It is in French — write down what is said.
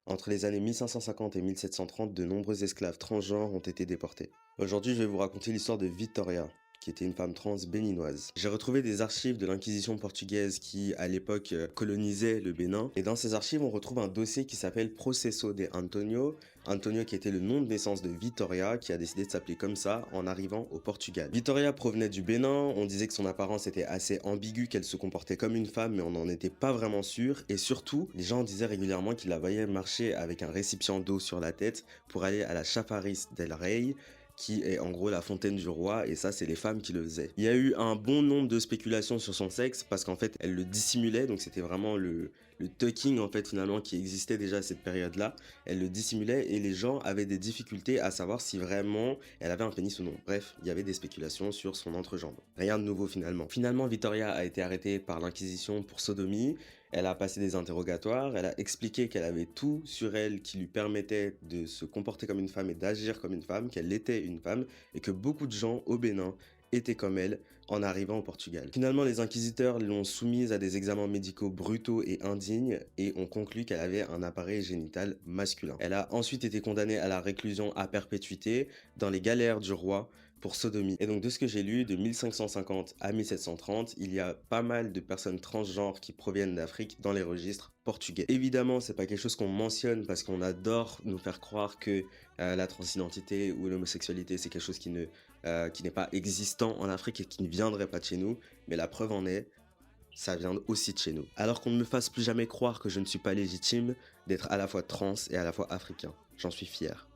Entre les années 1550 et 1730, de nombreux esclaves transgenres ont été déportés. Aujourd'hui, je vais vous raconter l'histoire de Victoria, qui était une femme trans béninoise. J'ai retrouvé des archives de l'Inquisition portugaise qui, à l'époque, colonisait le Bénin. Et dans ces archives, on retrouve un dossier qui s'appelle Processo de Antonio. Antonio qui était le nom de naissance de Victoria, qui a décidé de s'appeler comme ça en arrivant au Portugal. Victoria provenait du Bénin, on disait que son apparence était assez ambiguë, qu'elle se comportait comme une femme, mais on n'en était pas vraiment sûr. Et surtout, les gens disaient régulièrement qu'ils la voyaient marcher avec un récipient d'eau sur la tête pour aller à la Chafariz del Rei, qui est en gros la fontaine du roi, et ça c'est les femmes qui le faisaient. Il y a eu un bon nombre de spéculations sur son sexe, parce qu'en fait elle le dissimulait, donc c'était vraiment le tucking en fait finalement qui existait déjà à cette période-là. Elle le dissimulait et les gens avaient des difficultés à savoir si vraiment elle avait un pénis ou non. Bref, il y avait des spéculations sur son entrejambe. Rien de nouveau finalement. Finalement, Victoria a été arrêtée par l'Inquisition pour sodomie. Elle a passé des interrogatoires, elle a expliqué qu'elle avait tout sur elle qui lui permettait de se comporter comme une femme et d'agir comme une femme, qu'elle était une femme, et que beaucoup de gens au Bénin étaient comme elle en arrivant au Portugal. Finalement, les inquisiteurs l'ont soumise à des examens médicaux brutaux et indignes et ont conclu qu'elle avait un appareil génital masculin. Elle a ensuite été condamnée à la réclusion à perpétuité dans les galères du roi pour sodomie. Et donc de ce que j'ai lu, de 1550 à 1730, il y a pas mal de personnes transgenres qui proviennent d'Afrique dans les registres portugais. Évidemment, c'est pas quelque chose qu'on mentionne parce qu'on adore nous faire croire que la transidentité ou l'homosexualité c'est quelque chose qui n'est pas existant en Afrique et qui ne viendrait pas de chez nous, mais la preuve en est, ça vient aussi de chez nous. Alors qu'on ne me fasse plus jamais croire que je ne suis pas légitime d'être à la fois trans et à la fois africain. J'en suis fier.